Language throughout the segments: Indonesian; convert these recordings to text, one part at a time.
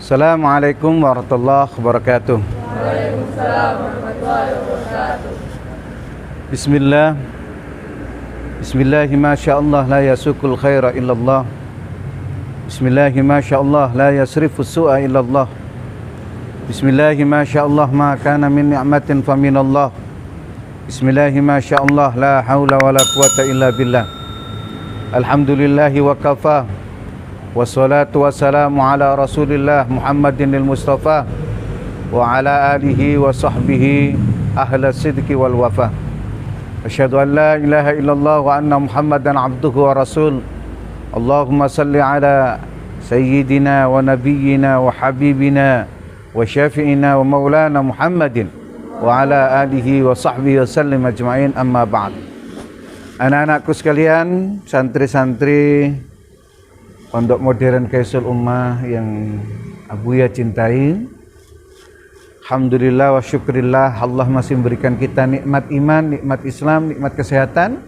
Assalamualaikum warahmatullahi wabarakatuh. Waalaikumsalam warahmatullahi wabarakatuh. Bismillah. Bismillahi masyaallah la yasukul khaira illallah. Bismillahi masyaallah la yasrifus su'a illallah. Bismillahi masyaallah ma kana min ni'matin faminallah. Bismillahi masyaallah la haula wala quwata illa billah. Alhamdulillahi wa kafa. Wassalatu wassalamu ala Rasulillah Muhammadinil Mustafa wa ala alihi wa sahbihi ahla sidqi wal wafa. Asyhadu an la ilaha illallah wa anna Muhammadan abduhu wa rasul. Allahumma salli ala sayyidina wa nabiyyina wa habibina wa syafi'ina wa maulana Muhammadin wa ala alihi wa sahbihi wa sallim ajma'in, amma ba'd. Anak-anakku sekalian, santri-santri Pondok Modern Kaisul Ummah yang Abuya cintai, alhamdulillah wa syukurillah, Allah masih memberikan kita nikmat iman, nikmat Islam, nikmat kesehatan,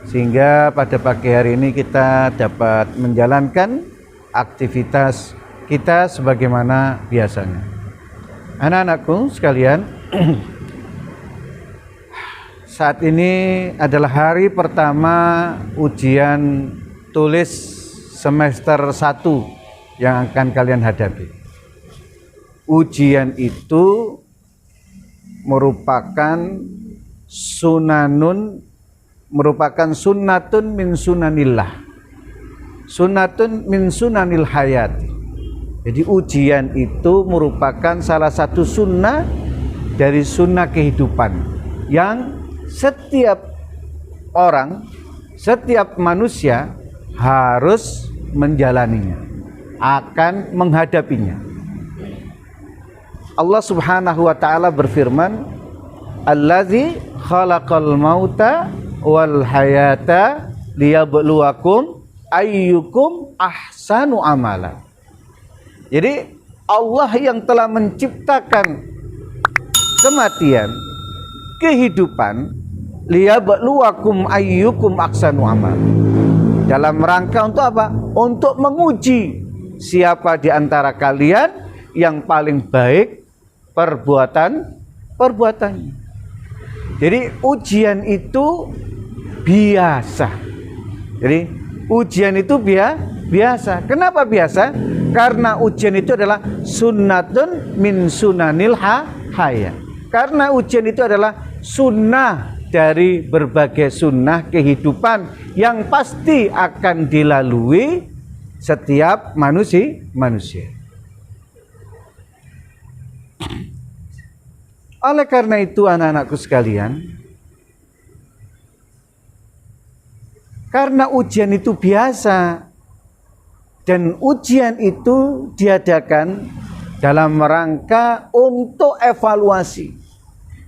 sehingga pada pagi hari ini kita dapat menjalankan aktivitas kita sebagaimana biasanya. Anak-anakku sekalian, saat ini adalah hari pertama ujian tulis semester 1 yang akan kalian hadapi. Ujian itu merupakan sunnatun min sunanillah. Sunnatun min sunanil hayati. Jadi ujian itu merupakan salah satu sunnah dari sunnah kehidupan yang setiap orang, setiap manusia harus menjalaninya, akan menghadapinya. Allah Subhanahu wa taala berfirman, "Allazi khalaqal mauta wal hayata liyabluwakum ayyukum ahsanu amala." Jadi Allah yang telah menciptakan kematian, kehidupan, liyabluwakum ayyukum ahsanu amala. Dalam rangka untuk apa? Untuk menguji siapa di antara kalian yang paling baik perbuatannya. Jadi ujian itu biasa. Jadi ujian itu biasa. Kenapa biasa? Karena ujian itu adalah sunnatun min sunanil hayat. Karena ujian itu adalah sunnah dari berbagai sunnah kehidupan yang pasti akan dilalui setiap manusia. Oleh karena itu anak-anakku sekalian, karena ujian itu biasa dan ujian itu diadakan dalam rangka untuk evaluasi,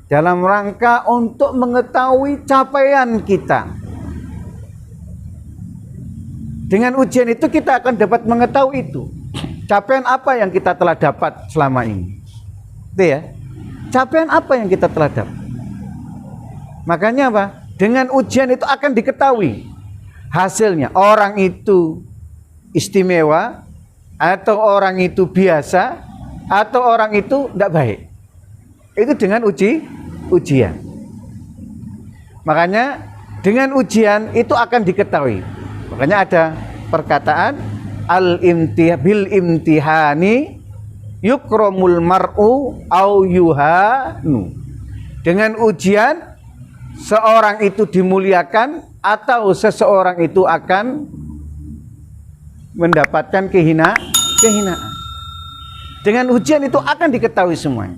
dalam rangka untuk mengetahui capaian kita. Dengan ujian itu kita akan dapat mengetahui itu. Capaian apa yang kita telah dapat selama ini. Itu ya. Capaian apa yang kita telah dapat. Makanya apa? Dengan ujian itu akan diketahui hasilnya. Orang itu istimewa, atau orang itu biasa, atau orang itu tidak baik. Itu dengan ujian. Makanya dengan ujian itu akan diketahui. Makanya ada perkataan bil imtihani yukramul mar'u au yuhanu. Dengan ujian seorang itu dimuliakan atau seseorang itu akan mendapatkan kehinaan. Dengan ujian itu akan diketahui semuanya.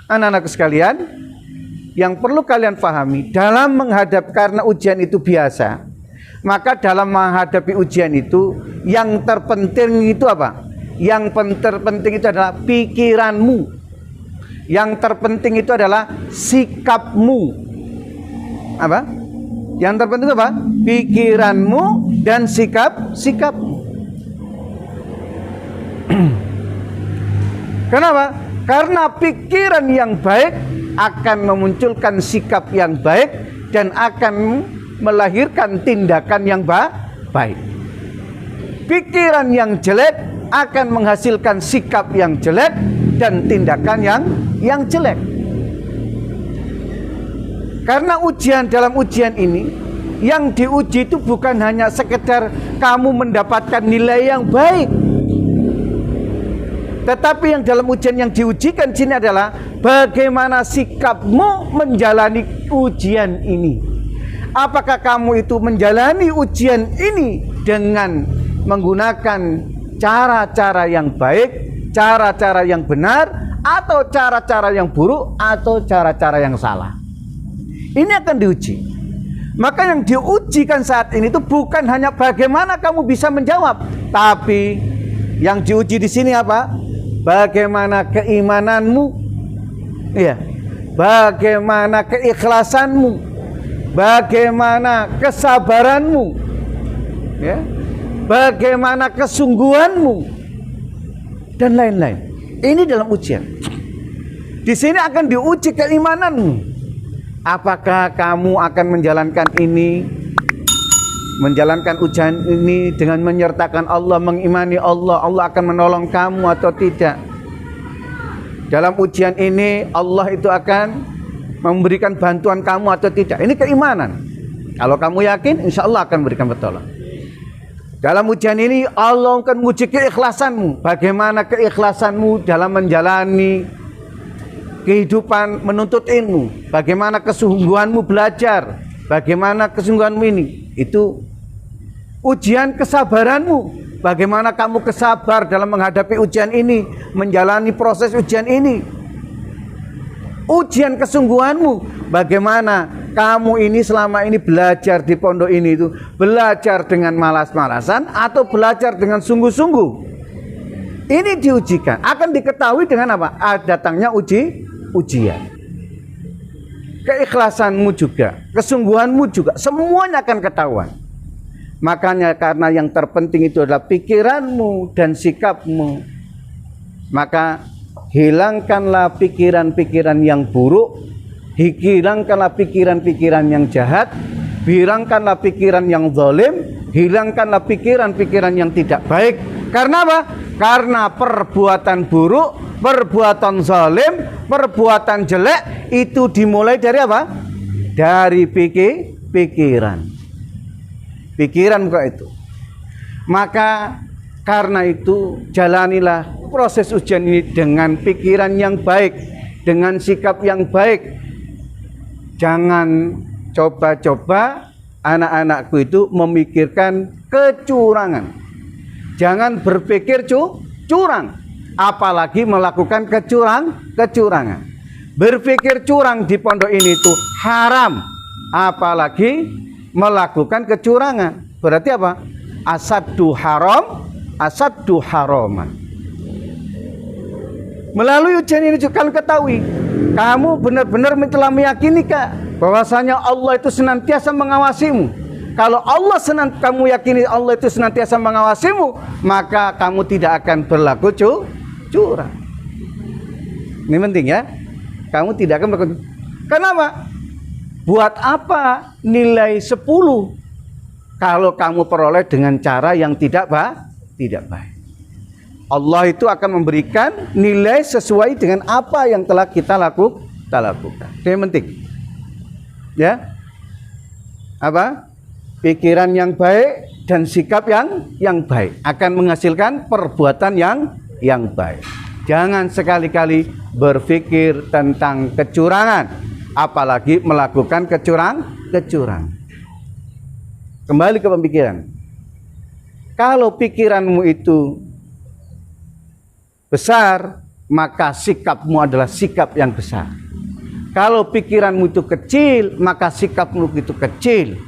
Anak-anak sekalian, yang perlu kalian pahami dalam menghadap, karena ujian itu biasa, maka dalam menghadapi ujian itu yang terpenting itu apa? Yang terpenting itu adalah pikiranmu. Yang terpenting itu adalah sikapmu. Apa? Yang terpenting apa? Pikiranmu dan sikapmu. Kenapa? Karena pikiran yang baik akan memunculkan sikap yang baik dan akan melahirkan tindakan yang baik. Pikiran yang jelek akan menghasilkan sikap yang jelek dan tindakan yang jelek. Karena dalam ujian ini, yang diuji itu bukan hanya sekedar kamu mendapatkan nilai yang baik, tetapi yang dalam ujian yang diujikan di sini adalah bagaimana sikapmu menjalani ujian ini. Apakah kamu itu menjalani ujian ini dengan menggunakan cara-cara yang baik, cara-cara yang benar, atau cara-cara yang buruk, atau cara-cara yang salah. Ini akan diuji. Maka yang diujikan saat ini itu bukan hanya bagaimana kamu bisa menjawab, tapi yang diuji di sini apa? Bagaimana keimananmu, ya, bagaimana keikhlasanmu, bagaimana kesabaranmu, ya, bagaimana kesungguhanmu, dan lain-lain. Ini dalam ujian. Di sini akan diuji keimananmu. Apakah kamu akan menjalankan ini, menjalankan ujian ini dengan menyertakan Allah, mengimani Allah, Allah akan menolong kamu atau tidak? Dalam ujian ini Allah itu akan memberikan bantuan kamu atau tidak? Ini keimanan. Kalau kamu yakin, insya Allah akan memberikan pertolongan. Dalam ujian ini Allah akan menguji keikhlasanmu. Bagaimana keikhlasanmu dalam menjalani kehidupan menuntut ilmu, bagaimana kesungguhanmu belajar, bagaimana kesungguhanmu ini, itu ujian kesabaranmu, bagaimana kamu kesabar dalam menghadapi ujian ini, menjalani proses ujian ini. Ujian kesungguhanmu, bagaimana kamu ini selama ini belajar di pondok ini itu, belajar dengan malas-malasan atau belajar dengan sungguh-sungguh. Ini diujikan, akan diketahui dengan apa? Datangnya ujian. Keikhlasanmu juga, kesungguhanmu juga, semuanya akan ketahuan. Makanya karena yang terpenting itu adalah pikiranmu dan sikapmu, maka hilangkanlah pikiran-pikiran yang buruk, hilangkanlah pikiran-pikiran yang jahat, hilangkanlah pikiran yang zalim, hilangkanlah pikiran-pikiran yang tidak baik. Karena apa? Karena perbuatan buruk, perbuatan zalim, perbuatan jelek itu dimulai dari apa? Dari pikiran. Pikiran kok itu. Maka karena itu jalanilah proses ujian ini dengan pikiran yang baik, dengan sikap yang baik. Jangan coba-coba anak-anakku itu memikirkan kecurangan. Jangan berpikir curang, apalagi melakukan kecurangan. Berpikir curang di pondok ini itu haram, apalagi melakukan kecurangan. Berarti apa? Asaddu haram, asaddu haraman. Melalui ujian ini juga ketahui, kamu benar-benar telah meyakini bahwasanya Allah itu senantiasa mengawasimu. Kalau kamu yakini Allah itu senantiasa mengawasimu, maka kamu tidak akan berlaku curang. Ini penting ya. Kamu tidak akan berlaku. Kenapa? Buat apa nilai 10 kalau kamu peroleh dengan cara yang tidak baik? Allah itu akan memberikan nilai sesuai dengan apa yang telah kita lakukan. Itu yang penting. Ya. Apa? Pikiran yang baik dan sikap yang baik akan menghasilkan perbuatan yang baik. Jangan sekali-kali berpikir tentang kecurangan, apalagi melakukan kecurangan. Kembali ke pemikiran. Kalau pikiranmu itu besar, maka sikapmu adalah sikap yang besar. Kalau pikiranmu itu kecil, maka sikapmu itu kecil.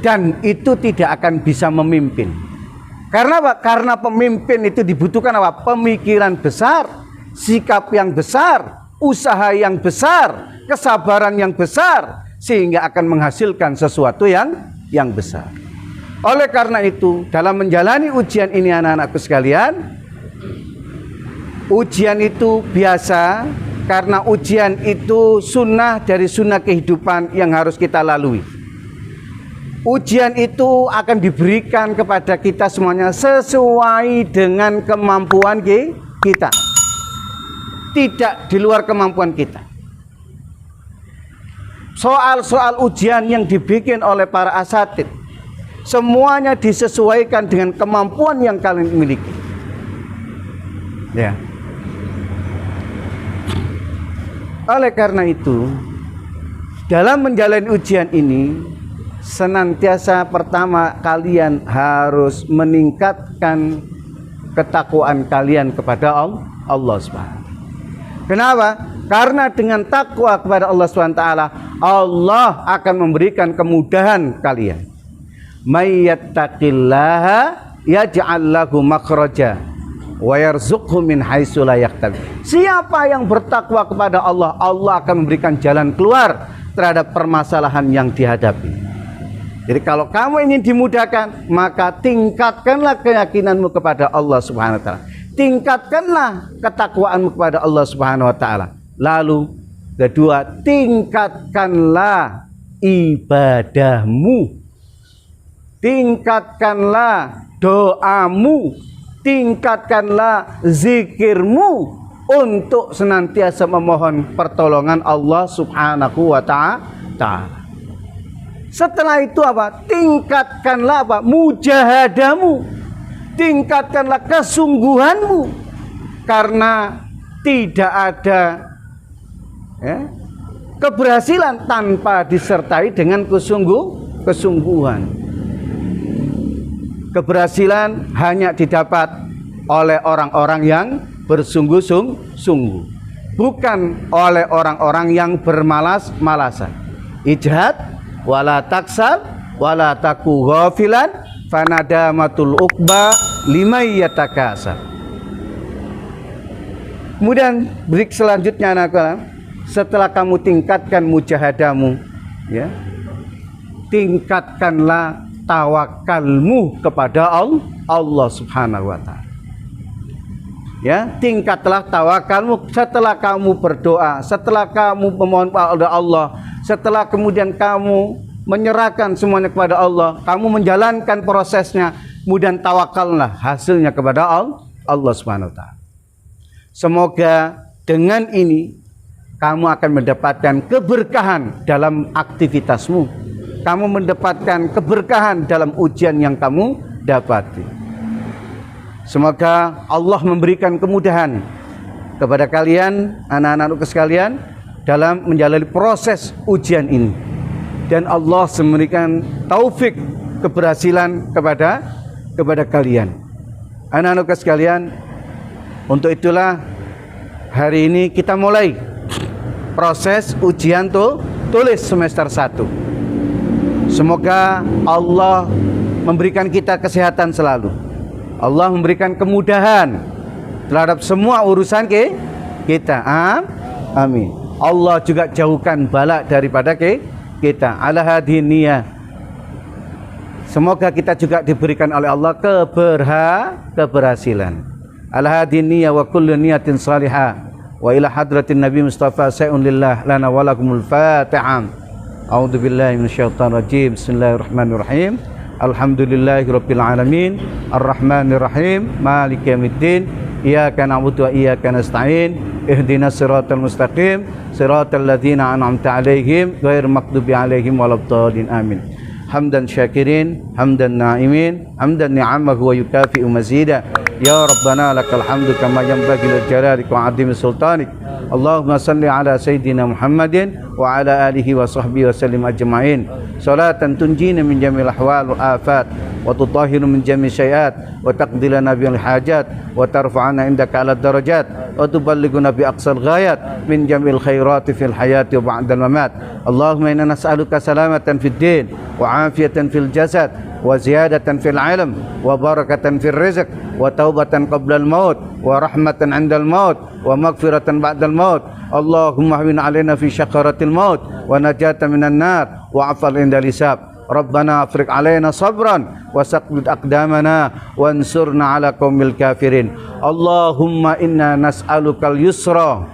Dan itu tidak akan bisa memimpin. Karena apa? Karena pemimpin itu dibutuhkan apa? Pemikiran besar, sikap yang besar, usaha yang besar, kesabaran yang besar, sehingga akan menghasilkan sesuatu yang besar. Oleh karena itu, dalam menjalani ujian ini anak-anakku sekalian, ujian itu biasa, karena ujian itu sunnah dari sunnah kehidupan yang harus kita lalui. Ujian itu akan diberikan kepada kita semuanya sesuai dengan kemampuan kita. Tidak di luar kemampuan kita. Soal-soal ujian yang dibikin oleh para asatid, semuanya disesuaikan dengan kemampuan yang kalian miliki. Ya. Oleh karena itu, dalam menjalani ujian ini, senantiasa pertama kalian harus meningkatkan ketakwaan kalian kepada Allah Subhanahu. Kenapa? Karena dengan takwa kepada Allah SWT, Allah akan memberikan kemudahan kalian. May yattaqillaha yaj'al lahu makhraja wa yarzuqhu min haitsu la yahtasib. Siapa yang bertakwa kepada Allah, Allah akan memberikan jalan keluar terhadap permasalahan yang dihadapi. Jadi kalau kamu ingin dimudahkan, maka tingkatkanlah keyakinanmu kepada Allah Subhanahu wa taala. Tingkatkanlah ketakwaanmu kepada Allah Subhanahu wa taala. Lalu kedua, tingkatkanlah ibadahmu. Tingkatkanlah doamu. Tingkatkanlah zikirmu untuk senantiasa memohon pertolongan Allah Subhanahu wa taala. Setelah itu apa? Tingkatkanlah apa? Mujahadamu. Tingkatkanlah kesungguhanmu. Karena tidak ada keberhasilan tanpa disertai dengan kesungguhan. Keberhasilan hanya didapat oleh orang-orang yang bersungguh-sungguh, bukan oleh orang-orang yang bermalas-malasan. Ijhad wala taksal wala taku ghafilan fanadamatul uqba limay yatakasab. Kemudian break selanjutnya anak-anak, setelah kamu tingkatkan mujahadamu, ya, tingkatkanlah tawakalmu kepada Allah Subhanahu wa taala. Ya, tingkatlah tawakalmu setelah kamu berdoa, setelah kamu memohon kepada Allah, setelah kemudian kamu menyerahkan semuanya kepada Allah, kamu menjalankan prosesnya, kemudian tawakallah hasilnya kepada Allah Subhanahu wa taala. Semoga dengan ini kamu akan mendapatkan keberkahan dalam aktivitasmu. Kamu mendapatkan keberkahan dalam ujian yang kamu dapati. Semoga Allah memberikan kemudahan kepada kalian, anak-anakku sekalian, dalam menjalani proses ujian ini. Dan Allah memberikan taufik keberhasilan kepada kalian. Anak-anakku sekalian, untuk itulah hari ini kita mulai proses ujian tulis semester 1. Semoga Allah memberikan kita kesehatan selalu. Allah memberikan kemudahan terhadap semua urusan kita. Amin. Allah juga jauhkan bala daripada kita. Ala hadhihi niyah. Semoga kita juga diberikan oleh Allah keberhasilan. Ala hadhihi niyah wa kullu niyatin salihah wa ila hadratin Nabi Mustafa sa'un lillah lana wa lakumul Fatihah. A'udzu billahi minasyaitonir rajim. Bismillahirrahmanirrahim. Alhamdulillahirabbil alamin arrahmanir rahim maliki yaumiddin iyyaka na'budu wa iyyaka nasta'in ihdinas siratal mustaqim siratal ladzina an'amta 'alaihim ghairil maghdubi 'alaihim waladdallin amin. Hamdan syakirin hamdan na'imin hamdan ni'amahu wa yukafi'u mazida. Ya Rabbana lakal hamdu kama yanbaghi lil jalali wa 'azimi sultanik. Allahumma salli ala sayyidina Muhammadin wa ala alihi wa sahbihi wa sallim ajma'in. Salatan tunjina min jamil ahwal wa afat wa tutahhiru min jami' syai'at wa taqdi lana bil hajat wa tarfa'ana indaka ala darajat wa tuballighuna bi aqsal ghayat min jamil khairati fil hayati wa ba'dal mamat. Allahumma inna nas'aluka salamatan fid din wa afiyatan fil jasad wa ziyadatan fil ilm wa barakatan fil rizq wa taubatan qabla al maut wa rahmatan 'inda al maut wa maghfiratan ba'da al maut. Allahumma hawwin 'alaina fi syakaratil maut wa najatan minan nar wa 'afal indal hisab. Rabbana afriq 'alaina sabran wa saqqid aqdamana wansurna 'ala qaumil kafirin. Allahumma inna nas'alukal yusra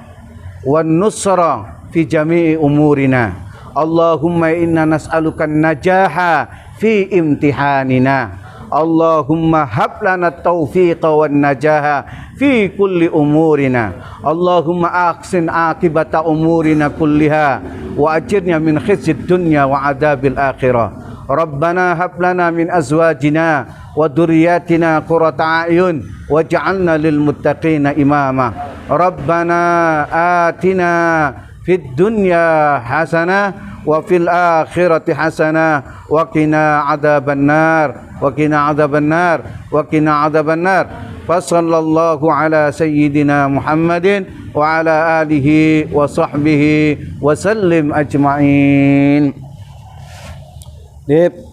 wan nusra fi jami'i umurina. Allahumma inna nas'alukan najaha fi imtihanina. Allahumma hab lana taufiqa wan najaha fi kulli umurina. Allahumma ahsin akibata umurina kulliha wa ajirna min khizyid dunya wa adabil akhirah. Rabbana hab lana min azwajina wa dhurriyyatina qurrata a'yun waj'alna lil muttaqina imama. Rabbana atina fid dunya hasanah wa fil akhirati hasanah wa qina adzabannar وقنا عذاب النار وقنا عذاب النار فصلى الله على سيدنا محمد وعلى آله وصحبه وسلم أجمعين.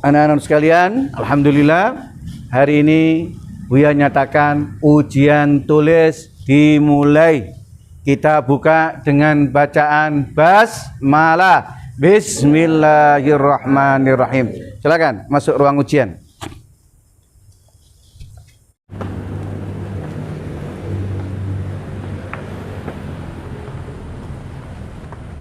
Anak-anak sekalian, alhamdulillah hari ini Buya nyatakan ujian tulis dimulai. Kita buka dengan bacaan basmalah. Bismillahirrahmanirrahim. Silakan masuk ruang ujian.